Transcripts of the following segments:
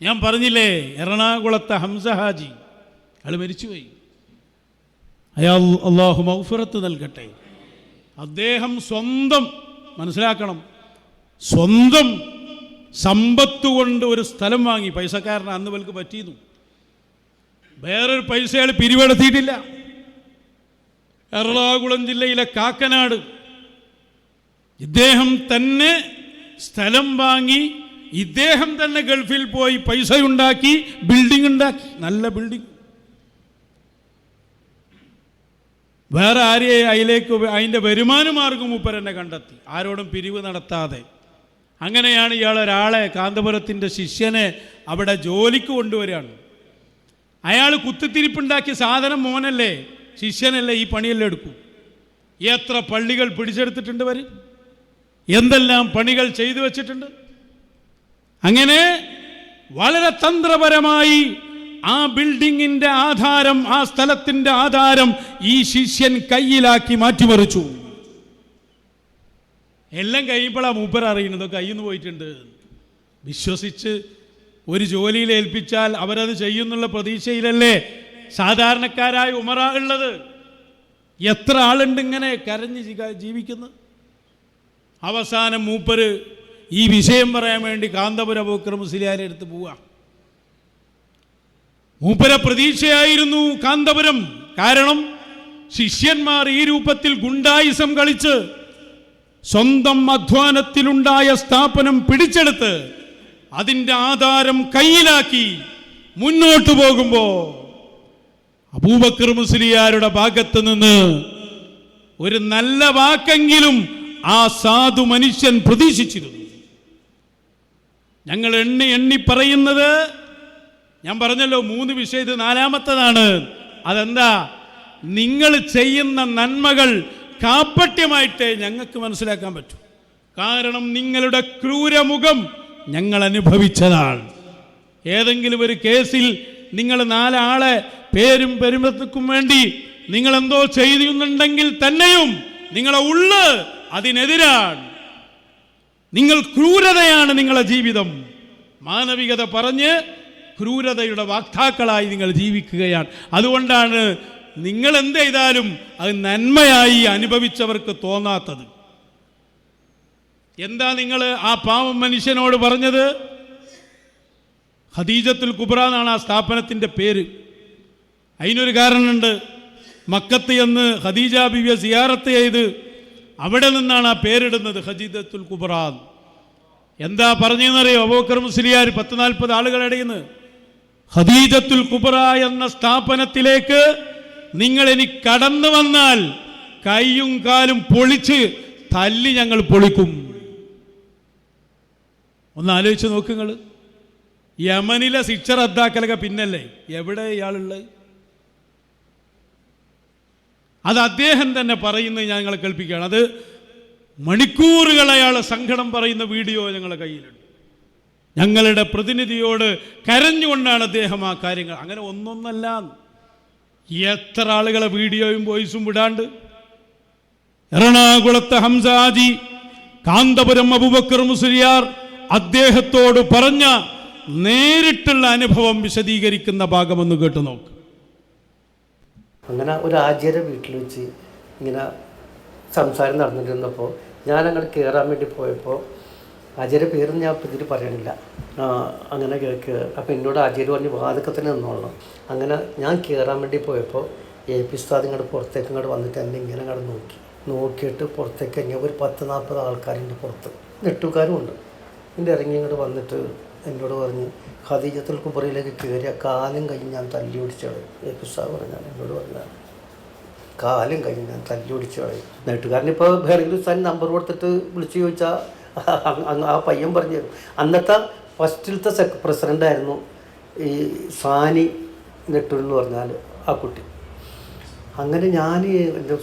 ഞാൻ പറഞ്ഞില്ലേ, എറണാകുളത്തെ ഹംസ ഹാജി അയാൾ മരിച്ചുപോയി. അയാൾ അള്ളാഹു മഗ്ഫിറത്ത് നൽകട്ടെ. അദ്ദേഹം മനസ്സിലാക്കണം, സ്വന്തം സമ്പത്ത് കൊണ്ട് ഒരു സ്ഥലം വാങ്ങി. പൈസക്കാരന് അന്ന് വൽക്ക് പറ്റിയിരുന്നു. വേറൊരു പൈസ അയാൾ പിരിവെടുത്തിയിട്ടില്ല. എറണാകുളം ജില്ലയിലെ കാക്കനാട് ഇദ്ദേഹം തന്നെ സ്ഥലം വാങ്ങി, ഇദ്ദേഹം തന്നെ ഗൾഫിൽ പോയി പൈസ ഉണ്ടാക്കി ബിൽഡിംഗ് ഉണ്ടാക്കി, നല്ല ബിൽഡിംഗ്. വേറെ ആരെയെ അതിൻ്റെ വരുമാന മാർഗം മൂപ്പരെന്നെ കണ്ടെത്തി, ആരോടും പിരിവ് നടത്താതെ. അങ്ങനെയാണ് ഇയാൾ ഒരാളെ, കാന്തപുരത്തിൻ്റെ ശിഷ്യനെ അവിടെ ജോലിക്ക് കൊണ്ടുവരികയാണ്. അയാൾ കുത്തിത്തിരിപ്പുണ്ടാക്കിയ സാധനം മോനല്ലേ, ശിഷ്യനല്ലേ, ഈ പണിയെല്ലാം എടുക്കും. എത്ര പള്ളികൾ പിടിച്ചെടുത്തിട്ടുണ്ട് വരും, എന്തെല്ലാം പണികൾ ചെയ്തു വച്ചിട്ടുണ്ട്. അങ്ങനെ വളരെ തന്ത്രപരമായി ആ ബിൽഡിങ്ങിൻ്റെ ആധാരം, ആ സ്ഥലത്തിൻ്റെ ആധാരം ഈ ശിഷ്യൻ കയ്യിലാക്കി മാറ്റിമറിച്ചു. എല്ലാം കഴിയുമ്പോഴാണ് മൂപ്പർ അറിയുന്നത് കയ്യിൽ നിന്ന് പോയിട്ടുണ്ട്. വിശ്വസിച്ച് ഒരു ജോലിയിൽ ഏൽപ്പിച്ചാൽ അവരത് ചെയ്യുന്നുള്ള പ്രതീക്ഷയിലല്ലേ സാധാരണക്കാരായ ഉമറാ ഉള്ളത്. എത്ര ആളുണ്ട് ഇങ്ങനെ കരഞ്ഞ് ജീവിക്കുന്നത്. അവസാനം മൂപ്പര് ഈ വിഷയം പറയാൻ വേണ്ടി കാന്തപുരം അബൂബക്കർ മുസ്ലിയാരെ അടുത്ത് പോവുക. മൂപ്പര പ്രതീക്ഷയായിരുന്നു കാന്തപുരം. കാരണം ശിഷ്യന്മാർ ഈ രൂപത്തിൽ ഗുണ്ടായിസം കളിച്ച് സ്വന്തം അധ്വാനത്തിലുണ്ടായ സ്ഥാപനം പിടിച്ചെടുത്ത് അതിൻ്റെ ആധാരം കയ്യിലാക്കി മുന്നോട്ട് പോകുമ്പോൾ അബൂബക്കർ മുസ്ലിയാരുടെ ഭാഗത്ത് നിന്ന് ഒരു നല്ല വാക്കെങ്കിലും ആ സാധു മനുഷ്യൻ പ്രതീക്ഷിച്ചിരുന്നു. ഞങ്ങൾ എണ്ണി പറയുന്നത്, ഞാൻ പറഞ്ഞല്ലോ 3 വിഷയം, ഇത് 4-മത്തതാണ്. അതെന്താ? നിങ്ങൾ ചെയ്യുന്ന നന്മകൾ കാപ്പട്യമായിട്ടേ ഞങ്ങൾക്ക് മനസ്സിലാക്കാൻ പറ്റൂ. കാരണം നിങ്ങളുടെ ക്രൂരമുഖം ഞങ്ങൾ അനുഭവിച്ചതാണ്. ഏതെങ്കിലും ഒരു കേസിൽ നിങ്ങൾ 4 ആളെ പേരും പെരുമത്തക്കും വേണ്ടി നിങ്ങളെന്തോ ചെയ്യുന്നുണ്ടെങ്കിൽ തന്നെയും നിങ്ങളെ ഉള്ള് അതിനെതിരാണ്. നിങ്ങൾ ക്രൂരതയാണ് നിങ്ങളെ ജീവിതം. മാനവികത പറഞ്ഞ് ക്രൂരതയുടെ വാക്താക്കളായി നിങ്ങൾ ജീവിക്കുകയാണ്. അതുകൊണ്ടാണ് നിങ്ങൾ എന്ത് ചെയ്താലും അത് നന്മയായി അനുഭവിച്ചവർക്ക് തോന്നാത്തത്. എന്താ നിങ്ങൾ ആ പാവം മനുഷ്യനോട് പറഞ്ഞത്? ഖദീജത്തുൽ കുബ്ര എന്നാണ് ആ സ്ഥാപനത്തിൻ്റെ പേര്. അതിനൊരു കാരണമുണ്ട്. മക്കത്ത് എന്ന് ഖദീജ ബിവിയെ സിയാറത്ത് ചെയ്ത് അവിടെ നിന്നാണ് ആ പേരിടുന്നത്, ഖദീജത്തുൽ കുബ്ര. എന്താ പറഞ്ഞെന്നറിയോ? അബൂബക്കർ മുസ്ലിയാർ 40 ആളുകളടയുന്നു. ഖദീജത്തുൽ കുബ്ര എന്ന സ്ഥാപനത്തിലേക്ക് നിങ്ങൾ ഇനി കടന്നു വന്നാൽ കൈയും കാലും പൊളിച്ച് തല്ലി ഞങ്ങൾ പൊളിക്കും. ഒന്ന് ആലോചിച്ച് നോക്കുങ്ങൾ. യമനിലെ ശിക്ഷ റദ്ദാക്കലൊക്കെ പിന്നല്ലേ, എവിടെ ഇയാളുള്ളത്? അത് അദ്ദേഹം തന്നെ പറയുന്നത് ഞങ്ങളെ കേൾപ്പിക്കുകയാണ്. അത് മണിക്കൂറുകൾ അയാൾ സങ്കടം പറയുന്ന വീഡിയോ ഞങ്ങളുടെ കയ്യിലുണ്ട്. ഞങ്ങളുടെ പ്രതിനിധിയോട് കരഞ്ഞുകൊണ്ടാണ് അദ്ദേഹം ആ കാര്യങ്ങൾ, അങ്ങനെ ഒന്നൊന്നല്ല, എത്ര ആളുകളെ വീഡിയോയും വോയിസും വിടാണ്ട്. എറണാകുളത്തെ ഹംസ ഹാജി കാന്തപുരം അബൂബക്കർ മുസ്ലിയാർ അദ്ദേഹത്തോട് പറഞ്ഞ നേരിട്ടുള്ള അനുഭവം വിശദീകരിക്കുന്ന ഭാഗമൊന്ന് കേട്ടു നോക്ക്. അങ്ങനെ ഒരു ആചാര്യ വീട്ടിൽ വെച്ച് ഇങ്ങനെ സംസാരം നടന്നിരുന്നപ്പോൾ ഞാൻ അങ്ങോട്ട് കയറാൻ വേണ്ടി പോയപ്പോൾ, ആചാര്യ പേരൊന്നും ഞാൻ ഇതിൽ പറയണില്ല, അങ്ങനെ കേൾക്ക്. അപ്പോൾ എന്നോട് ആചാര്യ പറഞ്ഞ് വാതൊക്കെ തന്നെ നിന്നോളണം. അങ്ങനെ ഞാൻ കയറാൻ വേണ്ടി പോയപ്പോൾ AP ഉസ്താദ് ഇങ്ങോട്ട് പുറത്തേക്ക് ഇങ്ങോട്ട് വന്നിട്ട് എന്നെ ഇങ്ങനെ അങ്ങോട്ട് നോക്കിയിട്ട് പുറത്തേക്ക് ഇങ്ങനെ ഒരു 10-40 ആൾക്കാരിൻ്റെ പുറത്ത്, നെട്ടുകാരും ഉണ്ട്. എൻ്റെ ഇറങ്ങി ഇങ്ങോട്ട് വന്നിട്ട് എന്നോട് പറഞ്ഞ് ഖദീജത്തുൽ കുബ്രയിലേക്ക് കയറിയ കാലും കഴിഞ്ഞ് ഞാൻ തല്ലി ഓടിച്ചു കളയും. AP ഉസ്താദ് പറഞ്ഞാൽ എന്നോട് പറഞ്ഞാൽ കാലും കഴിഞ്ഞ് ഞാൻ തല്ലി ഓടിച്ചു കളയും. നെട്ടുകാരനിപ്പോൾ വേറെങ്കിലും ഉസ്താദിന് നമ്പർ കൊടുത്തിട്ട് വിളിച്ച് ചോദിച്ചാൽ ആ പയ്യൻ പറഞ്ഞു തരും. അന്നത്തെ ഫസ്റ്റിലത്തെ പ്രസിഡൻ്റായിരുന്നു ഈ സാനി നെട്ടൂർ എന്ന് പറഞ്ഞാൽ ആ കുട്ടി. അങ്ങനെ ഞാൻ എൻ്റെ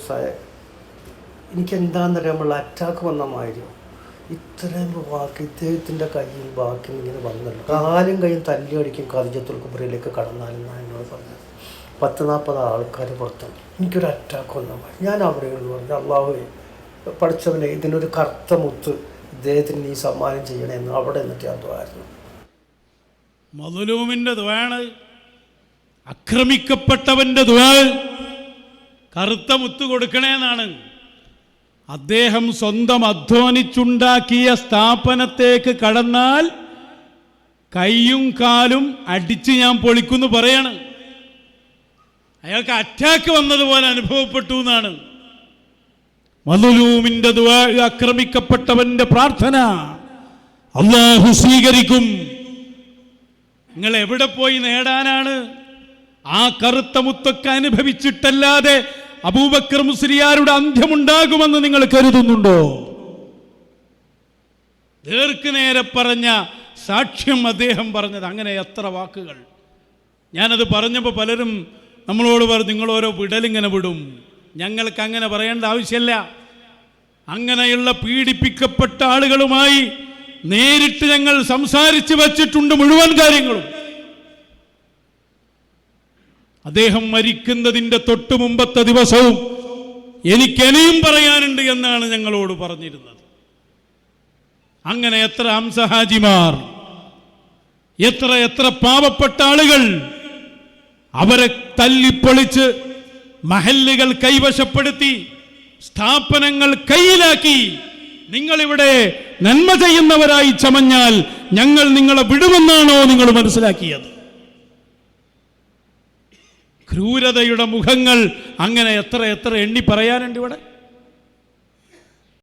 എനിക്കെന്താണെന്നറിയാമുള്ള അറ്റാക്ക് വന്ന മാതിരി ഇത്രയും വാക്ക് ഇദ്ദേഹത്തിൻ്റെ കയ്യിൽ ബാക്കി ഇങ്ങനെ വന്നല്ലോ. കാലും കയ്യും തല്ലി അടിക്കും ഖദീജത്തുൽ കുബ്രയിലേക്ക് കടന്നാലെന്നാണ് എന്നോട് പറഞ്ഞത്. 10-40 ആൾക്കാർ പുറത്താണ്. എനിക്കൊരു അറ്റാക്ക് വന്ന മാതിരി. ഞാൻ അവിടെയുള്ളൂ പറഞ്ഞു, അള്ളാഹുവേ പഠിച്ചവനെ ഇതിനൊരു കറുത്ത മുത്ത് ഇദ്ദേഹത്തിന് നീ സമ്മാനം ചെയ്യണമെന്ന് അവിടെ എന്നിട്ട് അതുമായിരുന്നു. മദ്ലൂമിൻ്റെ ദുആണ്, ആക്രമിക്കപ്പെട്ടവൻ്റെ ദുആ, കറുത്ത മുത്ത് കൊടുക്കണേന്നാണ്. അദ്ദേഹം സ്വന്തം അധ്വാനിച്ചുണ്ടാക്കിയ സ്ഥാപനത്തേക്ക് കടന്നാൽ കൈയും കാലും അടിച്ച് ഞാൻ പൊളിക്കുന്നു പറയാണ്. അയാൾക്ക് അറ്റാക്ക് വന്നതുപോലെ അനുഭവപ്പെട്ടു എന്നാണ്. മദ്ലൂമിന്റെ ദുആ, ആക്രമിക്കപ്പെട്ടവന്റെ പ്രാർത്ഥന അല്ലാഹു സ്വീകരിക്കും. നിങ്ങൾ എവിടെ പോയി നേടാനാണ്? ആ കറുത്ത മുത്തൊക്കെ അനുഭവിച്ചിട്ടല്ലാതെ അബൂബക്കർ മുസ്ലിയാരുടെ അന്ത്യമുണ്ടാകുമെന്ന് നിങ്ങൾ കരുതുന്നുണ്ടോ? നേരെ പറഞ്ഞ സാക്ഷ്യം അദ്ദേഹം പറഞ്ഞത്. അങ്ങനെ എത്ര വാക്കുകൾ. ഞാനത് പറഞ്ഞപ്പോൾ പലരും നമ്മളോട് പറഞ്ഞു, നിങ്ങളോരോ വിടലിങ്ങനെ വിടും. ഞങ്ങൾക്ക് അങ്ങനെ പറയേണ്ട ആവശ്യമില്ല. അങ്ങനെയുള്ള പീഡിപ്പിക്കപ്പെട്ട ആളുകളുമായി നേരിട്ട് ഞങ്ങൾ സംസാരിച്ച് വച്ചിട്ടുണ്ട് മുഴുവൻ കാര്യങ്ങളും. അദ്ദേഹം മരിക്കുന്നതിൻ്റെ തൊട്ടു മുമ്പത്തെ ദിവസവും എനിക്കിനിയും പറയാനുണ്ട് എന്നാണ് ഞങ്ങളോട് പറഞ്ഞിരുന്നത്. അങ്ങനെ എത്ര ഹംസഹാജിമാർ, എത്ര പാവപ്പെട്ട ആളുകൾ, അവരെ തല്ലിപ്പൊളിച്ച് മഹല്ലുകൾ കൈവശപ്പെടുത്തി സ്ഥാപനങ്ങൾ കയ്യിലാക്കി നിങ്ങളിവിടെ നന്മ ചെയ്യുന്നവരായി ചമഞ്ഞാൽ ഞങ്ങൾ നിങ്ങളെ വിടുമെന്നാണോ നിങ്ങൾ മനസ്സിലാക്കിയത്? ക്രൂരതയുടെ മുഖങ്ങൾ അങ്ങനെ എത്ര എണ്ണി പറയാനുണ്ട് ഇവിടെ.